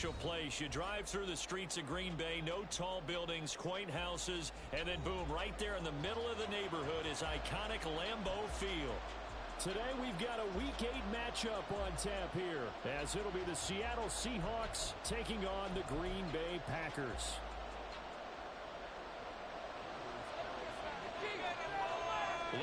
special place. You drive through the streets of Green Bay, no tall buildings, quaint houses, and then boom, right there in the middle of the neighborhood is iconic Lambeau Field. Today we've got a Week 8 matchup on tap here, as it'll be the Seattle Seahawks taking on the Green Bay Packers.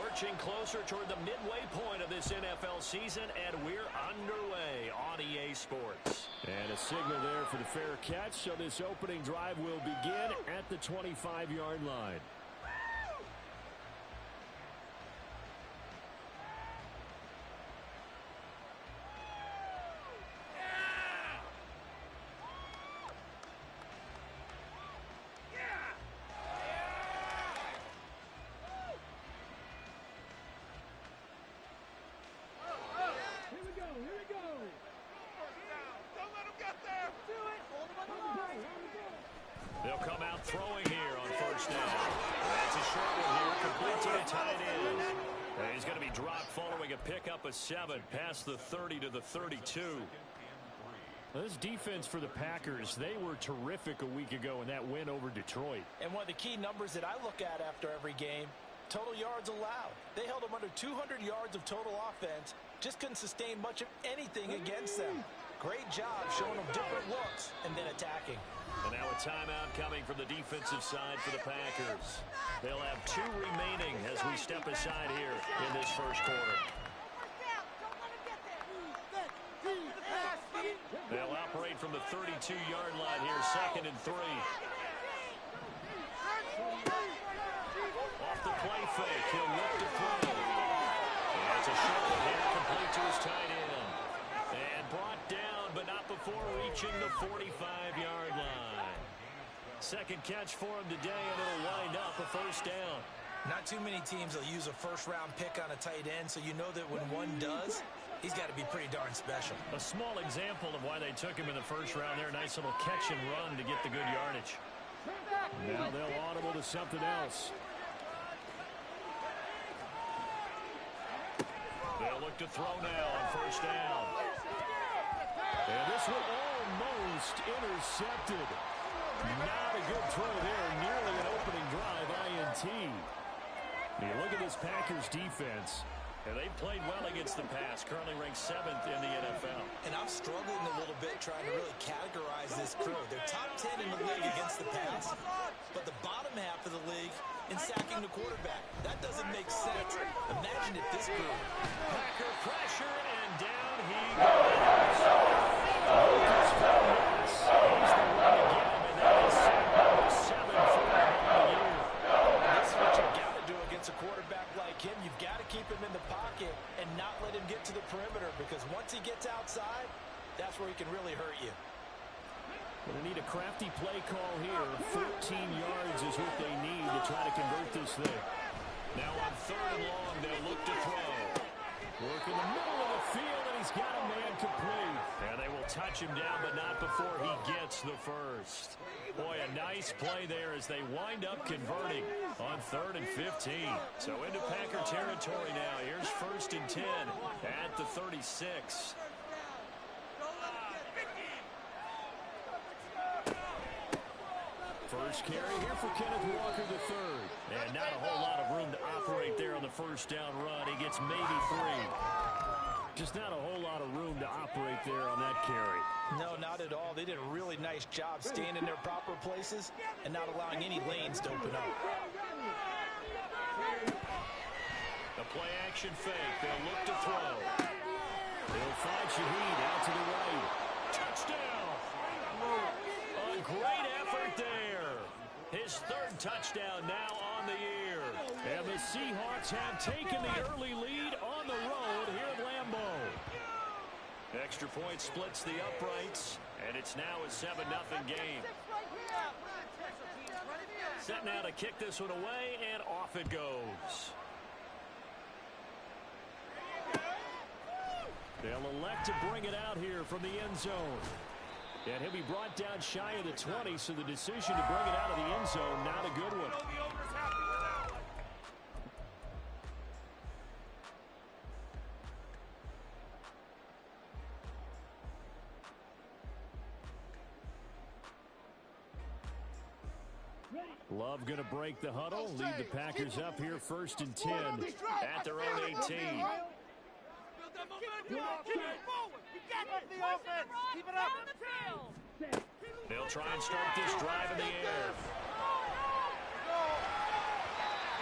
Lurching closer toward the midway point of this NFL season, and we're underway on EA Sports. And a signal there for the fair catch, so this opening drive will begin at the 25-yard line. They'll come out throwing here on first down. That's a short one here, complete to the tight end. And he's going to be dropped following a pickup of 7 past the 30 to the 32. Well, this defense for the Packers, they were terrific a week ago in that win over Detroit. And one of the key numbers that I look at after every game, total yards allowed. They held them under 200 yards of total offense, just couldn't sustain much of anything against them. Great job showing them different looks and then attacking. And now a timeout coming from the defensive side for the Packers. They'll have 2 remaining as we step aside here in this first quarter. They'll operate from the 32-yard line here, 2nd and 3. Off the play fake, he'll look to throw. It's a short one here, complete to his tight end. And brought down, but not before reaching the 45-yard line. Second catch for him today, and it'll wind up a first down. Not too many teams will use a first-round pick on a tight end, so you know that when one does, he's got to be pretty darn special. A small example of why they took him in the first round there. Nice little catch and run to get the good yardage. Now they'll audible to something else. They'll look to throw now on first down. And this one almost intercepted. Not a good throw there. Nearly an opening drive INT. You look at this Packers defense. And they've played well against the pass. Currently ranked 7th in the NFL. And I'm struggling a little bit trying to really categorize this crew. They're top 10 in the league against the pass, but the bottom half of the league in sacking the quarterback. That doesn't make sense. Imagine if this group. Packer pressure, and down he goes. He's the one to get him, and that is 7 for him on the year. This is what you've got to do against a quarterback like him. You've got to keep him in the pocket and not let him get to the perimeter, because once he gets outside, that's where he can really hurt you. Going to need a crafty play call here. 14 yards is what they need to try to convert this thing. Now on 3rd and long, they'll look to throw. Work in the middle of the field, and he's got a man complete. And they will touch him down, but not before he gets the first. Boy, a nice play there as they wind up converting on 3rd and 15. So into Packer territory now. Here's 1st and 10 at the 36. First carry here for Kenneth Walker III. And not a whole lot of room to operate there on the first down run. He gets maybe 3. Just not a whole lot of room to operate there on that carry. No, not at all. They did a really nice job staying in their proper places and not allowing any lanes to open up. The play action fake. They'll look to throw. They'll find Shaheed out to the right. Touchdown! A great effort there. His 3rd touchdown now on the year. And the Seahawks have taken the early lead on the road here at Lambeau. Extra point splits the uprights, and it's now a 7-0 game. Set now to kick this one away, and off it goes. They'll elect to bring it out here from the end zone. And he'll be brought down shy of the 20, so the decision to bring it out of the end zone, not a good one. Love going to break the huddle, lead the Packers up here 1st and 10 at their own 18. They'll try and start this drive in the air.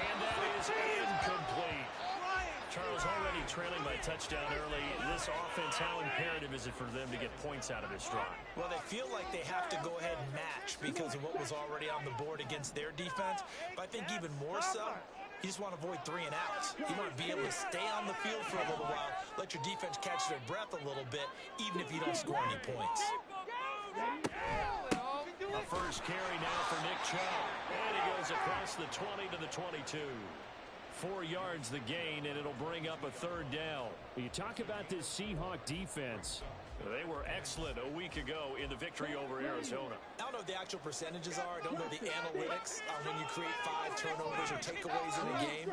And that is incomplete. Charles, already trailing by touchdown early. This offense, how imperative is it for them to get points out of this drive? Well, they feel like they have to go ahead and match because of what was already on the board against their defense. But I think even more so, you just want to avoid 3 and outs. You want to be able to stay on the field for a little while, let your defense catch their breath a little bit, even if you don't score any points. A first carry now for Nick Chubb. And he goes across the 20 to the 22. 4 yards the gain, and it'll bring up a 3rd down. You talk about this Seahawk defense. They were excellent a week ago in the victory over Arizona. I don't know what the actual percentages are. I don't know the analytics on when you create 5 turnovers or takeaways in a game.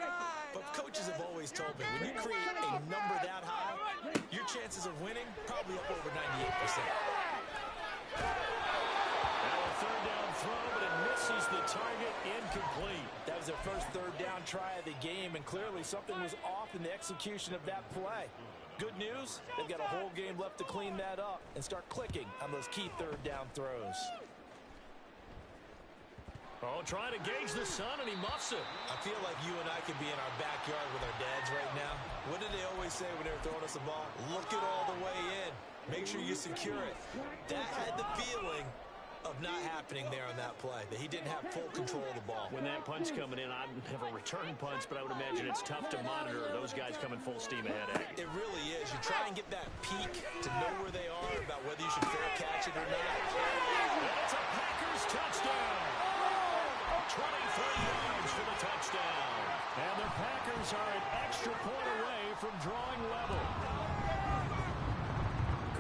But coaches have always told me, when you create a number that high, your chances of winning probably up over 98%. Now a 3rd down throw, but it misses the target, incomplete. That was their first 3rd down try of the game, and clearly something was off in the execution of that play. Good news, they've got a whole game left to clean that up and start clicking on those key 3rd down throws. Oh, trying to gauge the sun, and he muffs it. I feel like you and I could be in our backyard with our dads right now. What did they always say when they were throwing us a ball? Look it all the way in. Make sure you secure it. That had the feeling of not happening there on that play, that he didn't have full control of the ball. When that punch coming in, I'd never return punch, but I would imagine it's tough to monitor those guys coming full steam ahead at you. It really is. You try and get that peek to know where they are, about whether you should fair catch it or not. And it's a Packers touchdown. 23 yards for the touchdown. And the Packers are an extra point away from drawing level.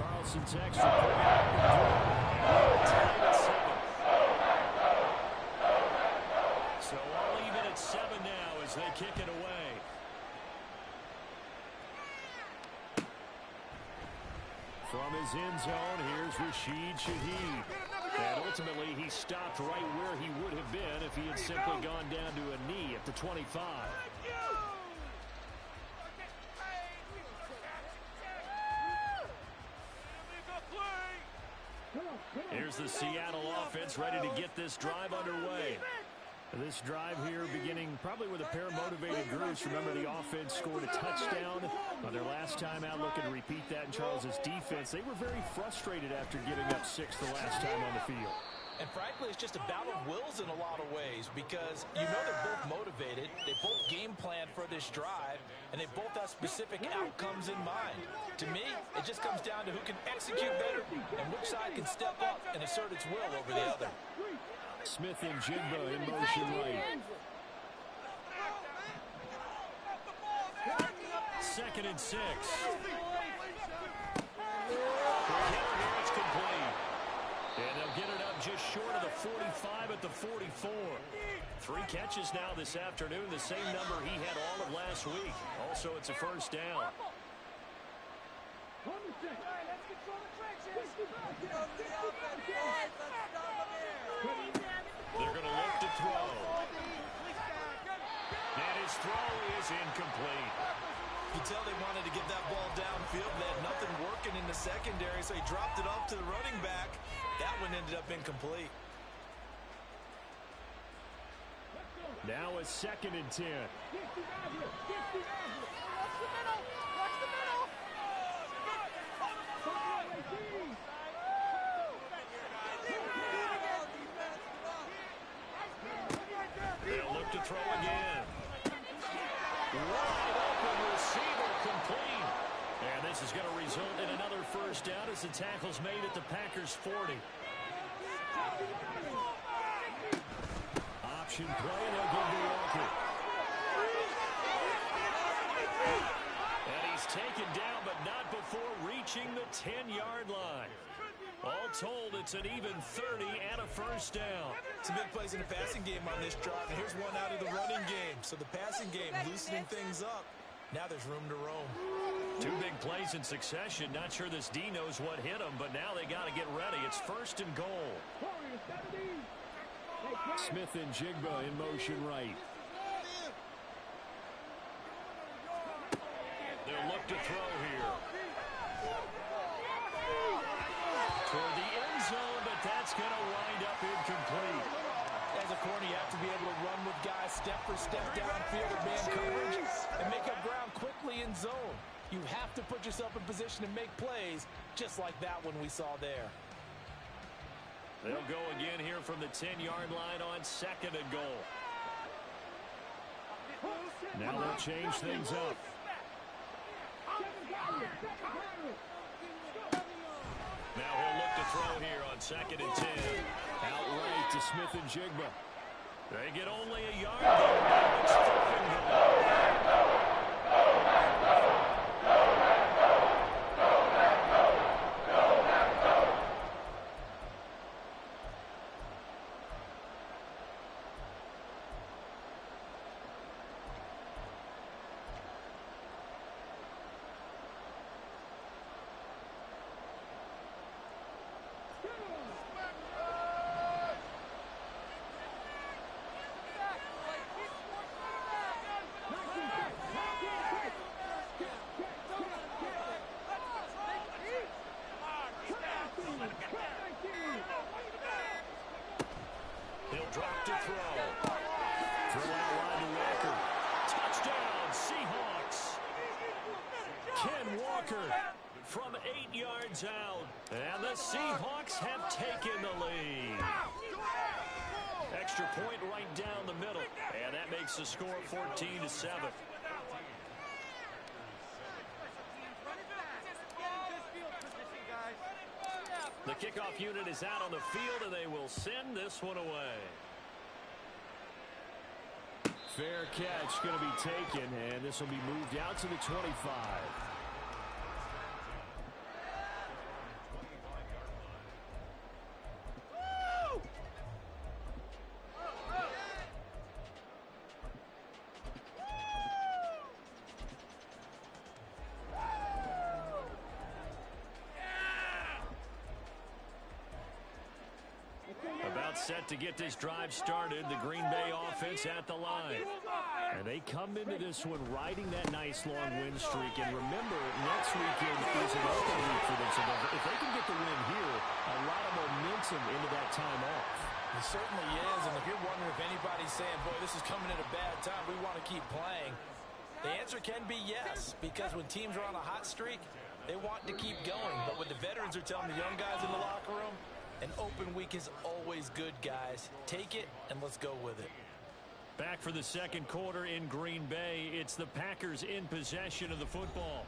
Carlson's extra point. So all even at 7 now as they kick it away. From his end zone, here's Rashid Shaheed. And ultimately, he stopped right where he would have been if he had simply gone down to a knee at the 25. Here's the Seattle offense ready to get this drive underway. This drive here beginning probably with a pair of motivated groups. Remember, the offense scored a touchdown on their last time out. Looking to repeat that in Charles's defense. They were very frustrated after giving up 6 the last time on the field. And frankly, it's just a battle of wills in a lot of ways, because you know they're both motivated, they both game plan for this drive, and they both have specific outcomes in mind. To me, it just comes down to who can execute better and which side can step up and assert its will over the other. Smith and Jigba in motion right. 2nd and 6. It's complete. And they'll get it up just short of the 45 at the 44. 3 catches now this afternoon, the same number he had all of last week. Also, it's a first down. They're going to look to throw. And his throw is incomplete. You tell they wanted to get that ball downfield. They had nothing working in the secondary, so he dropped it off to the running back. That one ended up incomplete. Now a 2nd and 10. They'll look to throw again. Wide open receiver, complete. And this is going to result in another first down as the tackle's made at the Packers' 40. Option play, and they'll go to Walker. And he's taken down, but not before reaching the 10-yard line. All told, it's an even 30 and a first down. Some big plays in the passing game on this drive, and here's one out of the running game. So the passing game loosening things up. Now there's room to roam. 2 big plays in succession. Not sure this D knows what hit him, but now they got to get ready. It's 1st and goal. Smith and Jigba in motion right. They'll look to throw here. Toward the end zone, but that's going to wind up incomplete. As a corner, you have to be able to run with guys step for step downfield with man coverage and make up ground quickly in zone. You have to put yourself in position to make plays just like that one we saw there. They'll go again here from the 10-yard line on 2nd and goal. Now they'll change things up. Now he'll look to throw here on 2nd and 10. Outright to Smith and Jigba. They get only a yard there. Now it's 3rd and goal. He'll drop to throw. Throw out wide to Walker. Touchdown, Seahawks. Ken Walker from 8 yards out. And the Seahawks have taken the lead. Extra point right down the middle. And that makes the score 14-7. The kickoff unit is out on the field, and they will send this one away. Fair catch going to be taken, and this will be moved out to the 25. About set to get this drive started, the Green Bay offense at the line. And they come into this one riding that nice long win streak. And remember, next weekend is an open week for them. So if they can get the win here, a lot of momentum into that time off. It certainly is. And if you're wondering if anybody's saying, boy, this is coming at a bad time, we want to keep playing, the answer can be yes. Because when teams are on a hot streak, they want to keep going. But what the veterans are telling the young guys in the locker room, an open week is always good, guys. Take it, and let's go with it. Back for the second quarter in Green Bay. It's the Packers in possession of the football.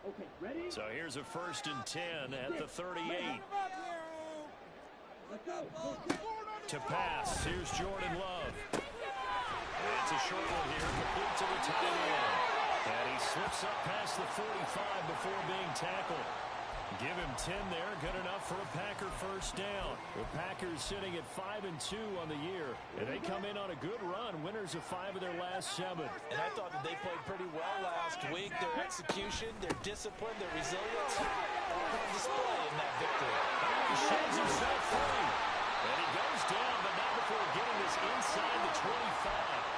Okay, ready? So here's a 1st and 10 at the 38. To pass, here's Jordan Love. It's a short one here, complete to the tight end. And he slips up past the 45 before being tackled. Give him 10 there, good enough for a Packer first down. The Packers sitting at 5-2 on the year. And they come in on a good run, winners of 5 of their last 7. And I thought that they played pretty well last week. Their execution, their discipline, their resilience, all on display in that victory. He sheds himself free. And he goes down, but not before getting this inside the 25.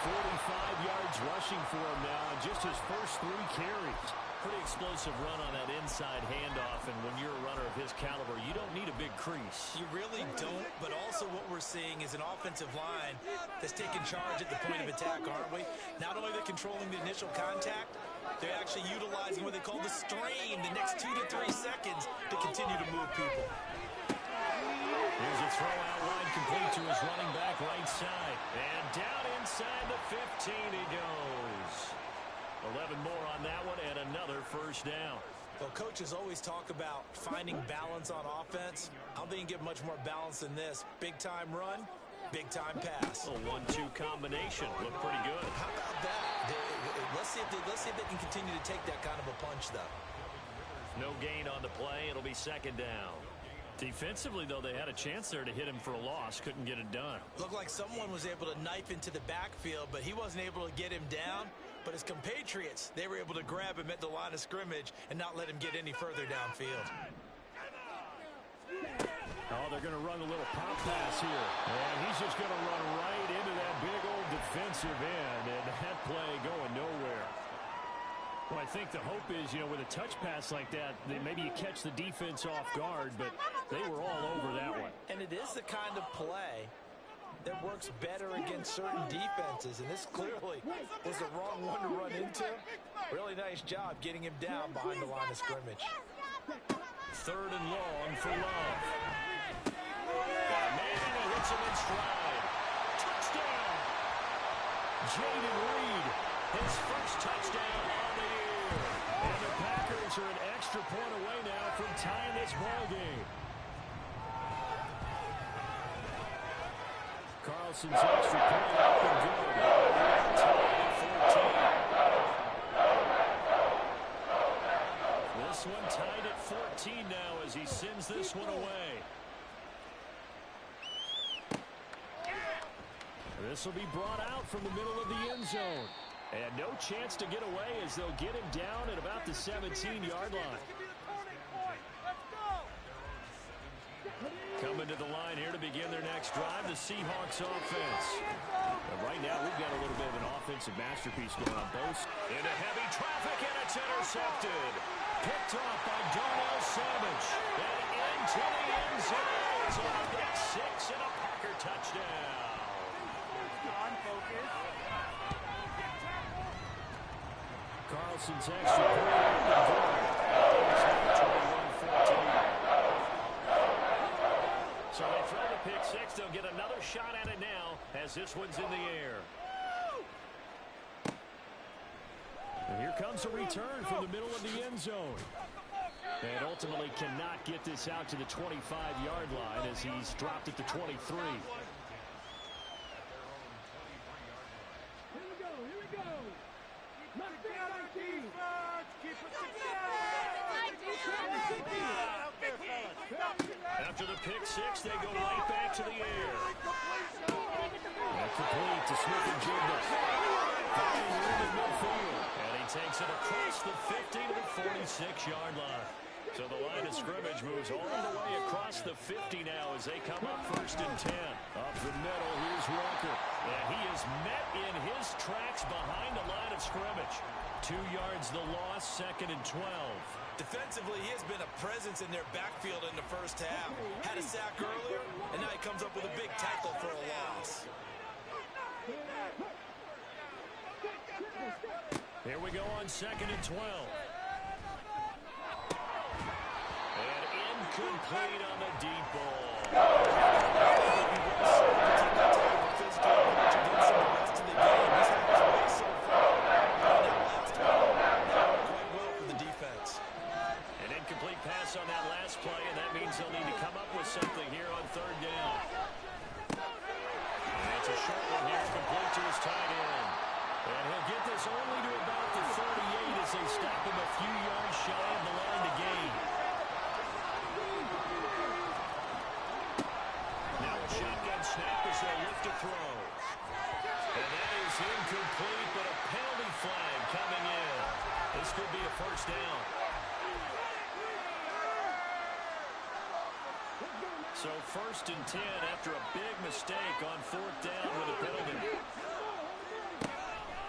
45 yards rushing for him now on just his first 3 carries. Pretty explosive run on that inside handoff, and when you're a runner of his caliber, you don't need a big crease. You really don't, but also what we're seeing is an offensive line that's taking charge at the point of attack, aren't we? Not only are they controlling the initial contact, they're actually utilizing what they call the strain, the next 2 to 3 seconds to continue to move people. Here's a throw out wide, complete to his running back right side. And down inside the 15 he goes. 11 more on that one and another first down. Well, coaches always talk about finding balance on offense. I don't think you can get much more balance than this. Big-time run, big-time pass. A 1-2 combination. Looked pretty good. How about that? Let's see if they can continue to take that kind of a punch, though. No gain on the play. It'll be 2nd down. Defensively, though, they had a chance there to hit him for a loss. Couldn't get it done. Looked like someone was able to knife into the backfield, but he wasn't able to get him down. But his compatriots, they were able to grab him at the line of scrimmage and not let him get any further downfield. Oh, they're going to run a little pop pass here. And he's just going to run right into that big old defensive end. And that play going nowhere. Well, I think the hope is, with a touch pass like that, maybe you catch the defense off guard, but they were all over that one. And it is the kind of play that works better against certain defenses, and this clearly was the wrong one to run into. Really nice job getting him down behind the line of scrimmage. 3rd and long for Love. Got a man, and he hits him in stride. Touchdown! Jaden Reed, his first touchdown on the year. And the Packers are an extra point away now from tying this ball game. Carlson's extra point up and good. Tied at 14. This one tied at 14 now as he sends this one away. This will be brought out from the middle of the end zone. And no chance to get away as they'll get him down at about the 17-yard line. Coming to the line here to begin their next drive, the Seahawks offense. And right now, we've got a little bit of an offensive masterpiece going on both. Into heavy traffic, and it's intercepted. Picked off by Darnell Savage. And into the end zone. It's a pick six and a Packer touchdown. Carlson's extra point. So they throw the pick six. They'll get another shot at it now as this one's in the air. And here comes a return from the middle of the end zone. And ultimately cannot get this out to the 25-yard line as he's dropped at the 23. After the pick six, they go right back to the air. And complete to Smith-Njigba. Finding room in midfield. And he takes it across the 50 to the 46-yard line. So the line of scrimmage moves all the way across the 50 now as they come up 1st and 10. Up the middle, here's Walker. And he is met in his tracks behind the line of scrimmage. 2 yards the loss, 2nd and 12. Defensively, he has been a presence in their backfield in the first half. Had a sack earlier, and now he comes up with a big tackle for a loss. Here we go on 2nd and 12. And incomplete on the deep ball. An incomplete pass on that last play, and that means they'll need to come up with something here on 3rd down. And it's a short one here, complete to his tight end. And he'll get this only to about the 38 as they stop him a few yards shy of the line to gain. Now a shotgun snap as they look to throw. And that is incomplete, but a penalty flag coming in. This could be a 1st down. So 1st and 10 after a big mistake on 4th down with a penalty.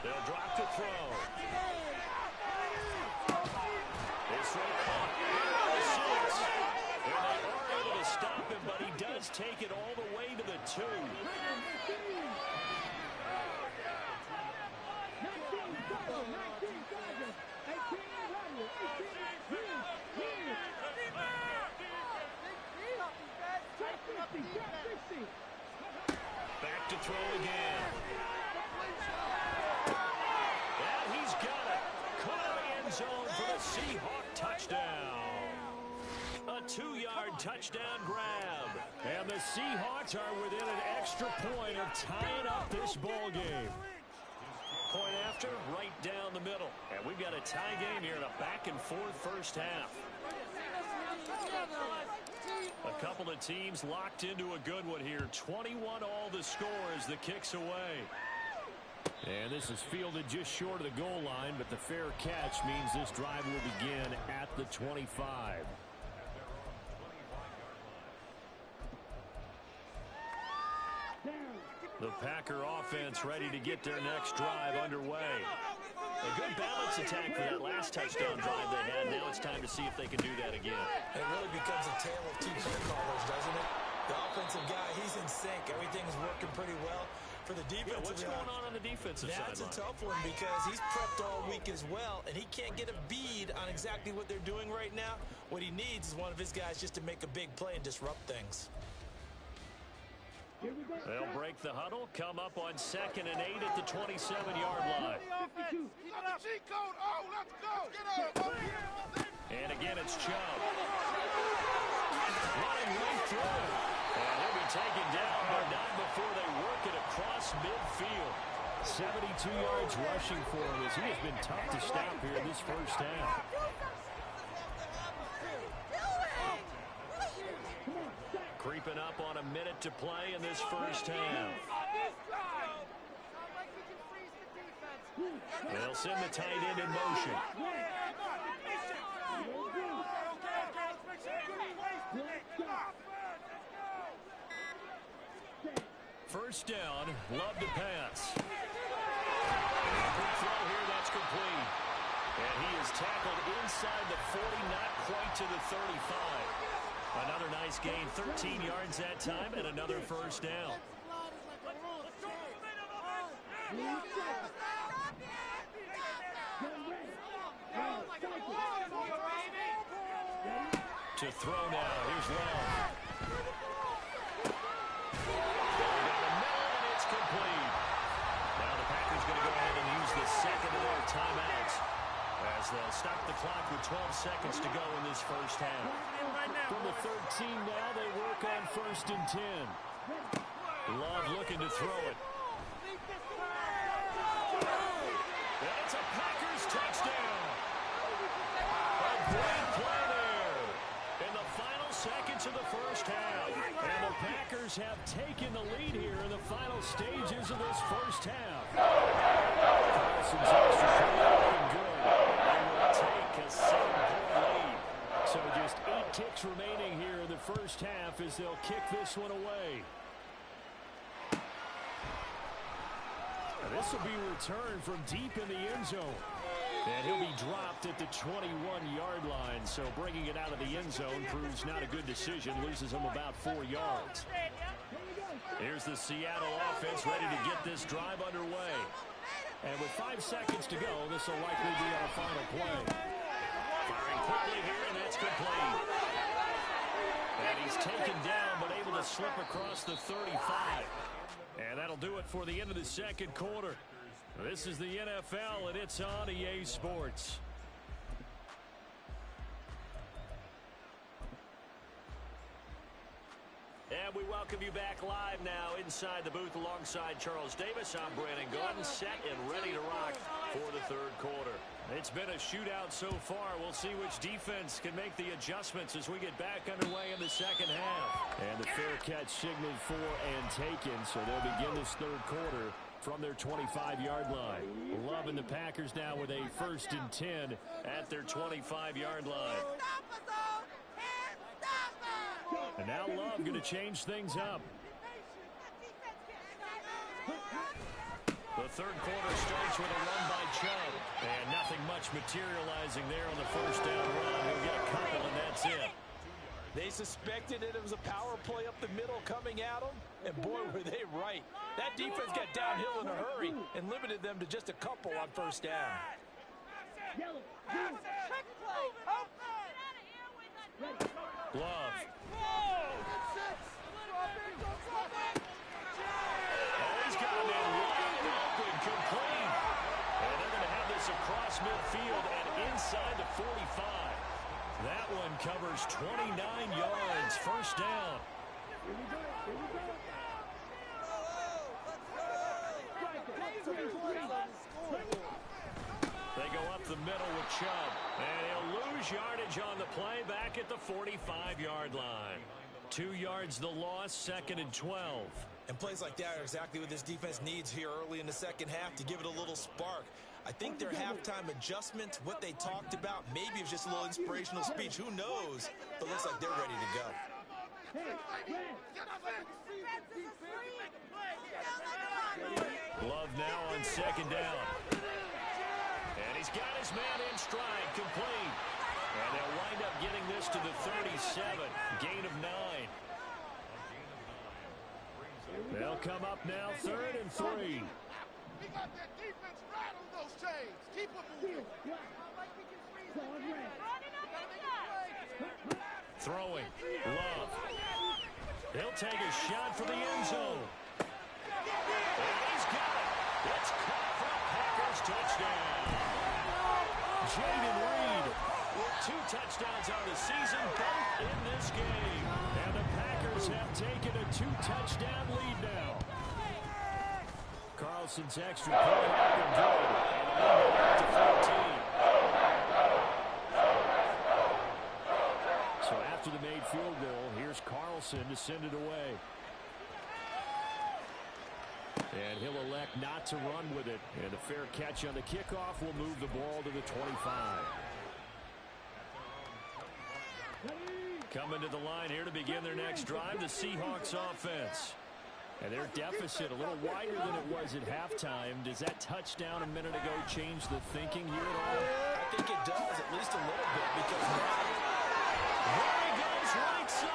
They'll drop to throw. This throw caught. And they are able to stop him, but he does take it all the way to the 2. Back to throw again. And he's got it. Caught in the end zone for the Seahawk touchdown. A 2-yard touchdown grab. And the Seahawks are within an extra point of tying up this ball game. Point after, right down the middle. And we've got a tie game here in a back-and-forth first half. A couple of teams locked into a good one here. 21 all the score as the kick's away. And this is fielded just short of the goal line, but the fair catch means this drive will begin at the 25. The Packer offense ready to get their next drive underway. A good balance attack for that last touchdown drive they had. Now it's time to see if they can do that again. It really becomes a tale of two play callers, doesn't it? The offensive guy, he's in sync. Everything's working pretty well. For the defensive what's going on the defensive side? That's a tough one because he's prepped all week as well, and he can't get a bead on exactly what they're doing right now. What he needs is one of his guys just to make a big play and disrupt things. They'll break the huddle, come up on 2nd and 8 at the 27-yard line. And again, it's Chubb. Running right through. And he'll be taken down, but not before they work it across midfield. 72 yards rushing for him as he has been tough to stop here in this first half. Creeping up on a minute to play in this first half. They'll send the tight end in motion. First down, Love to pass. Quick throw here, that's complete. And he is tackled inside the 40, not quite to the 35. Another nice gain, 13 yards that time, and another first down. To throw now, here's Love. And it's complete. Now the Packers going to go ahead and use the second of their timeouts as they'll stop the clock with 12 seconds to go in this first half. From the 13 now, they work on 1st and 10. Love looking to throw it. That's a Packers touchdown. A great play there in the final seconds of the first half. And the Packers have taken the lead here in the final stages of this first half. Carson's extra point looking good. They will take a 7-point lead. So just 8 kicks remaining here in the first half as they'll kick this one away. And this will be returned from deep in the end zone. And he'll be dropped at the 21-yard line. So bringing it out of the end zone proves not a good decision. Loses him about 4 yards. Here's the Seattle offense ready to get this drive underway. And with 5 seconds to go, this will likely be our final play. Firing quickly here, and that's complete. And he's taken down, but able to slip across the 35. And that'll do it for the end of the second quarter. This is the NFL, and it's on EA Sports. And we welcome you back live now inside the booth alongside Charles Davis. I'm Brandon Gordon, set and ready to rock for the third quarter. It's been a shootout so far. We'll see which defense can make the adjustments as we get back underway in the second half. And the fair catch signaled for and taken, so they'll begin this third quarter from their 25-yard line. Love and the Packers now with a 1st and 10 at their 25-yard line. And now Love going to change things up. The third quarter starts with a run by Chubb. And nothing much materializing there on the first down run. He'll get a couple, and that's it. They suspected it was a power play up the middle coming at them, and boy, were they right. That defense got downhill in a hurry and limited them to just a couple on first down. Love. He's got him in wide open, complete. And they're going to have this across midfield and inside the 45. That one covers 29 yards. First down. They go up the middle with Chubb. And he'll lose yardage on the play back at the 45-yard line. 2 yards the loss, 2nd and 12. And plays like that are exactly what this defense needs here early in the second half to give it a little spark. I think their halftime adjustments, what they talked about, maybe it was just a little inspirational speech. Who knows? But looks like they're ready to go. Love now on 2nd down. And he's got his man in stride, complete. And they'll wind up getting this to the 37, gain of 9. They'll come up now, 3rd and 3. We got that defense right on those chains. Keep it moving. Throwing. Love. He'll take a shot for the end zone. And he's got it. It's caught for a Packers touchdown. Jaden Reed with 2 touchdowns on the season, both in this game. And the Packers have taken a 2-touchdown lead now. Carlson's extra point up and good. And to 14. So after the made field goal, here's Carlson to send it away. And he'll elect not to run with it. And a fair catch on the kickoff will move the ball to the 25. Coming to the line here to begin their next drive, the Seahawks offense. And their deficit a little wider than it was at halftime. Does that touchdown a minute ago change the thinking here at all? I think it does, at least a little bit, because now there he goes, right side.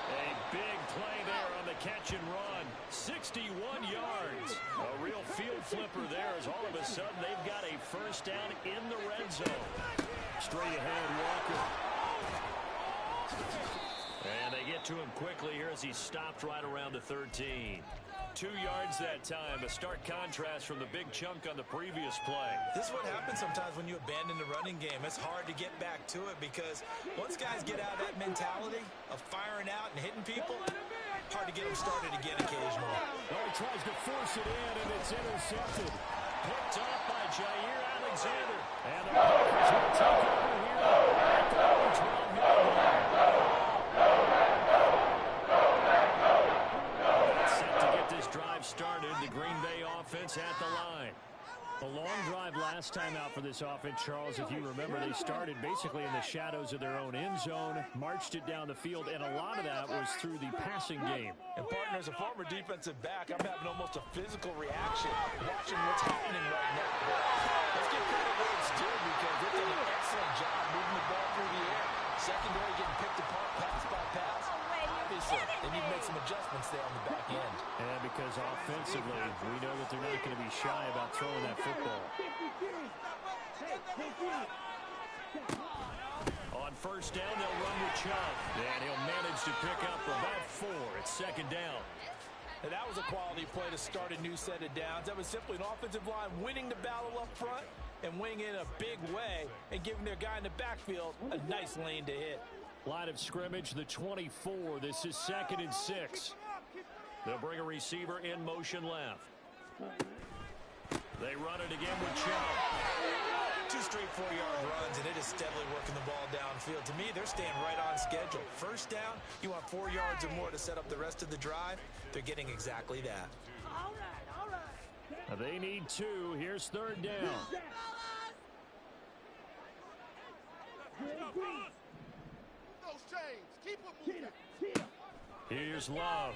A big play there on the catch and run. 61 yards. A real field flipper there as all of a sudden they've got a first down in the red zone. Straight ahead, Walker. And they get to him quickly here as he stopped right around the 13. 2 yards that time. A stark contrast from the big chunk on the previous play. This is what happens sometimes when you abandon the running game. It's hard to get back to it because once guys get out of that mentality of firing out and hitting people, hard to get them started again occasionally. Well, he tries to force it in, and it's intercepted. Picked off by Jair Alexander. And the Packers will take over here at the 12-yard line. Set to get this drive started. The Green Bay offense at the line. A long drive last time out for this offense, Charles. If you remember, they started basically in the shadows of their own end zone, marched it down the field, and a lot of that was through the passing game. And partner, as a former defensive back, I'm having almost a physical reaction watching what's happening right now. Let's give credit where it's due because they've done an excellent job moving the ball through the air. Secondary getting picked apart pass by pass. Obviously, they need to make some adjustments there on the back end. And because offensively, we know that they're not going to be shy about throwing that football. On first down, they'll run with Chubb. And he'll manage to pick up about 4. It's 2nd down. And that was a quality play to start a new set of downs. That was simply an offensive line winning the battle up front and winning in a big way and giving their guy in the backfield a nice lane to hit. Line of scrimmage, the 24. This is 2nd and 6. They'll bring a receiver in motion left. They run it again with Chubb. 2 straight 4-yard runs, and it is steadily working the ball downfield. To me, they're staying right on schedule. First down, you want 4 yards or more to set up the rest of the drive. They're getting exactly that. All right. They need 2. Here's 3rd down. Those chains. Keep it moving. Here's Love.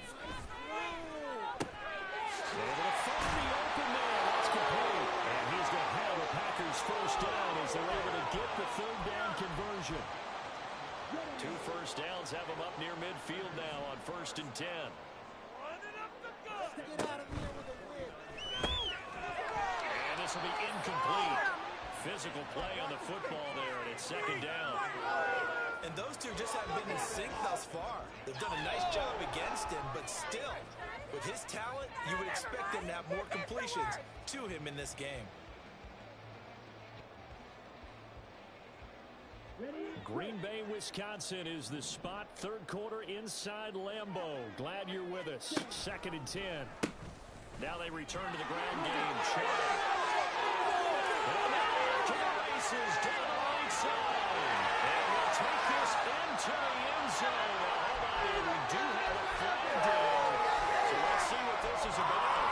Able to find the open man. That's complete. And he's going to have the Packers first down as they're able to get the 3rd down conversion. 2 first downs have them up near midfield now on 1st and 10. And this will be incomplete. Physical play on the football there, and it's 2nd down. And those two just haven't been in sync thus far. They've done a nice job against him, but still, with his talent, you would expect him to have more completions to him in this game. Green Bay, Wisconsin is the spot. 3rd quarter inside Lambeau. Glad you're with us. 2nd and 10. Now they return to the ground game. Chubb. And now to the races down the right side. And we'll take this into the end zone. Now, hold on here. We do have a flag down. So let's see what this is about.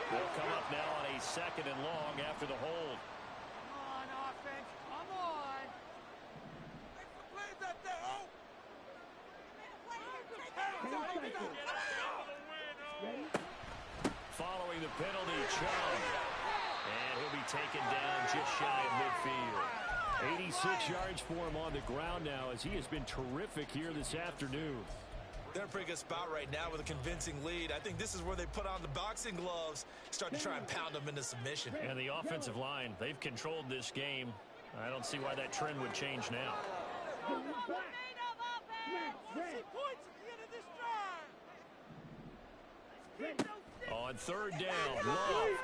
They'll come up now on a 2nd and long after the hold. Come on, offense. Come on. Make some plays out there, oh. Following the penalty, Chubb. And he'll be taken down just shy of midfield. 86 yards for him on the ground now as he has been terrific here this afternoon. They're in a pretty good spot right now with a convincing lead. I think this is where they put on the boxing gloves, start to try and pound them into submission. And the offensive line, they've controlled this game. I don't see why that trend would change now. On 3rd down, Love.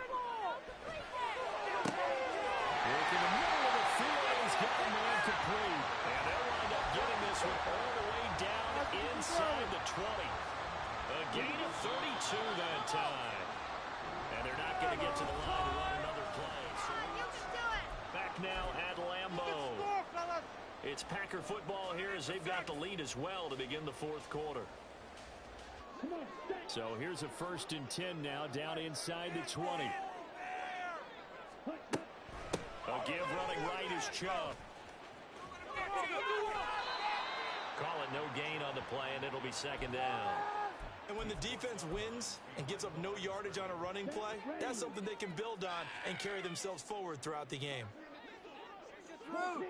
Work in the middle of the field. He's got a man complete. And they'll wind up getting this one all the way down inside the 20. A gain of 32 that time. And they're not going to get to the line to run another play. So back now at Lambeau. It's Packer football here as they've got the lead as well to begin the 4th quarter. So here's a 1st and 10 now down inside the 20. A give running right is Chubb. Call it no gain on the play, and it'll be 2nd down. And when the defense wins and gives up no yardage on a running play, that's something they can build on and carry themselves forward throughout the game.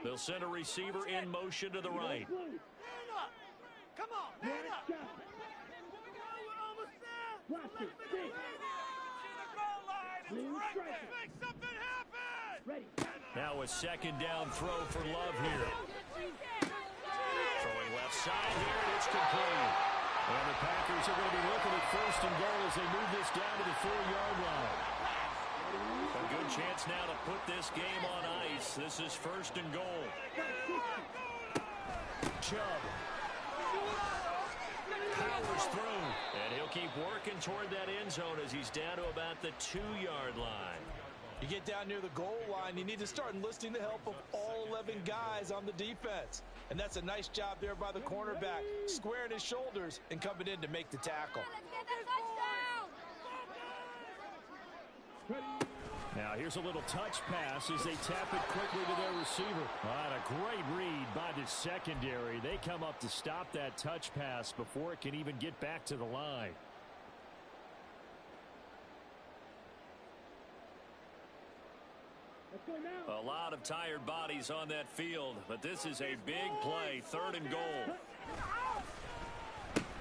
They'll send a receiver in motion to the right. Come on, man up. Make something happen. Now a 2nd down throw for Love here. Throwing left side here, and it's complete. And the Packers are going to be looking at 1st and goal as they move this down to the 4-yard line. A good chance now to put this game on ice. This is 1st and goal. Chubb Powers through, and he'll keep working toward that end zone as he's down to about the 2-yard line. You get down near the goal line, you need to start enlisting the help of all 11 guys on the defense. And that's a nice job there by the cornerback, squaring his shoulders and coming in to make the tackle. Now here's a little touch pass as they tap it quickly to their receiver. And a great read by the secondary. They come up to stop that touch pass before it can even get back to the line. A lot of tired bodies on that field, but this is a big play, 3rd and goal.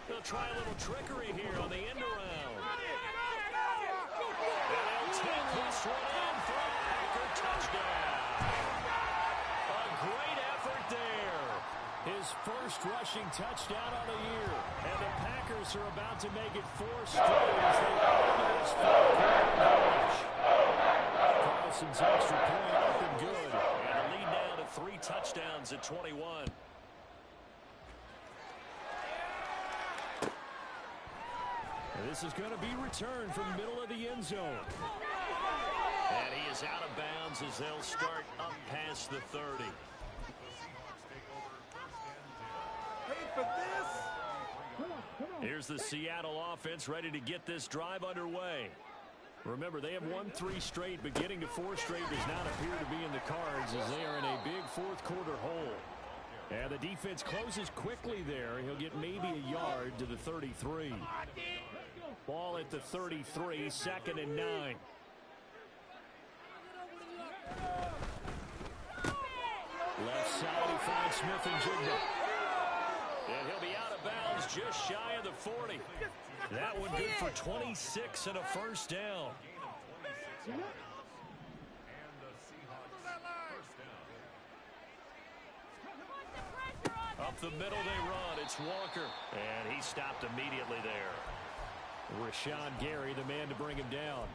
They'll try a little trickery here on the end around. And they'll take this one in for a Packer touchdown. A great effort there. His 1st rushing touchdown on the year. And the Packers are about to make it 4 straight as they go into this 4th quarter. Carlson's extra point up and good. And a lead now to 3 touchdowns at 21. And this is going to be returned from the middle of the end zone. And he is out of bounds as they'll start up past the 30. Wait for this. Here's the Seattle offense ready to get this drive underway. Remember, they have won 3 straight, but getting to 4 straight does not appear to be in the cards as they are in a big 4th quarter hole. And the defense closes quickly there. He'll get maybe a yard to the 33. Ball at the 33, 2nd and 9. Left side, he finds Smith and Jigba. And he'll be out of bounds just shy of the 40. That one good for 26 and a 1st down. Up the middle they run. It's Walker. And he stopped immediately there. Rashawn Gary, the man to bring him down.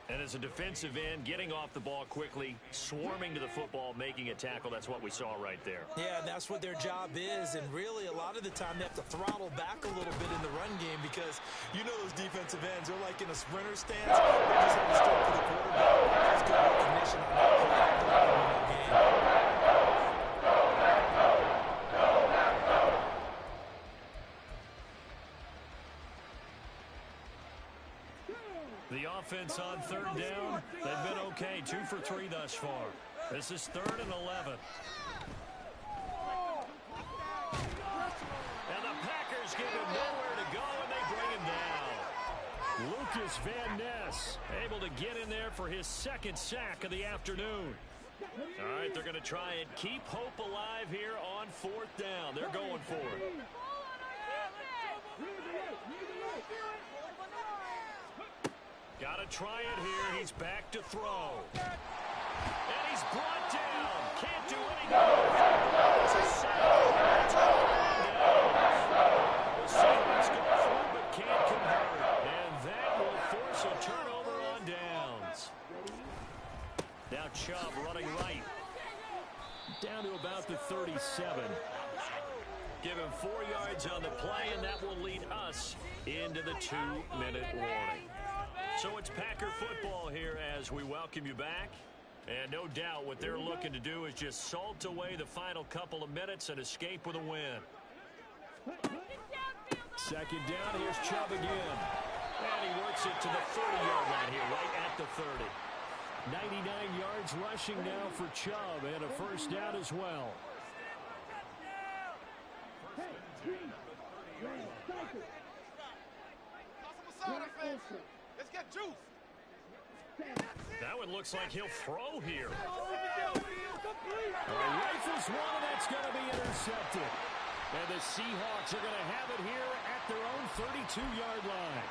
And as a defensive end, getting off the ball quickly, swarming to the football, making a tackle, that's what we saw right there. Yeah, and that's what their job is. And really, a lot of the time, they have to throttle back a little bit in the run game because you know those defensive ends, they're like in a sprinter stance. They just have to stick to the quarterback. That's good recognition on that play. The offense on third down, they've been okay, 2 for 3 thus far. This is 3rd and 11. And the Packers give him nowhere to go, and they bring him down. Lucas Van Ness able to get in there for his 2nd sack of the afternoon. All right, they're going to try and keep hope alive here on 4th down. They're going for it. Got to try it here. He's back to throw. And he's brought down. Can't do anything. It's a sack. The Seahawks go through but can't convert. And that will force a turnover on downs. Now Chubb running right. Down to about the 37. Give him 4 yards on the play, and that will lead us into the 2-minute warning. So it's Packer football here as we welcome you back. And no doubt what they're looking to do is just salt away the final couple of minutes and escape with a win. 2nd down, here's Chubb again. And he works it to the 30-yard line here, right at the 30. 99 yards rushing now for Chubb, and a 1st down as well. Let's get juice. That one looks like he'll throw here. Rifles one, and that's going to be intercepted. And the Seahawks are going to have it here at their own 32-yard line.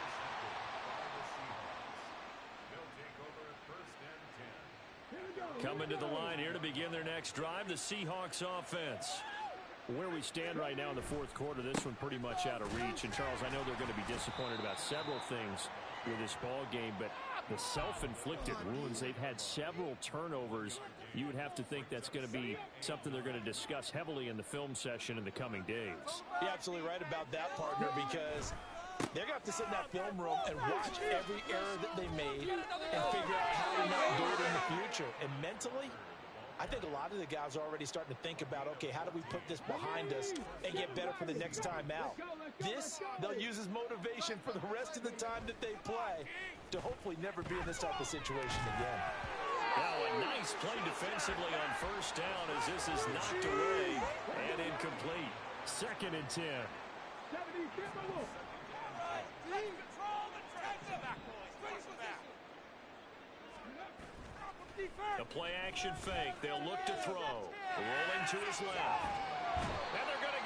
Coming to the line here to begin their next drive, the Seahawks offense. Where we stand right now in the 4th quarter, this one pretty much out of reach. And, Charles, I know they're going to be disappointed about several things with this ball game, but the self-inflicted wounds, they've had several turnovers. You would have to think that's going to be something they're going to discuss heavily in the film session in the coming days. You're absolutely right about that, partner, because they're going to have to sit in that film room and watch every error that they made and figure out how to not do it in the future. And mentally, I think a lot of the guys are already starting to think about, okay, how do we put this behind us and get better for the next time out? This, they'll use as motivation for the rest of the time that they play to hopefully never be in this type of situation again. Now a nice play defensively on 1st down as this is knocked away and incomplete. 2nd and 10. The play action fake. They'll look to throw. Rolling to his left. And they're going to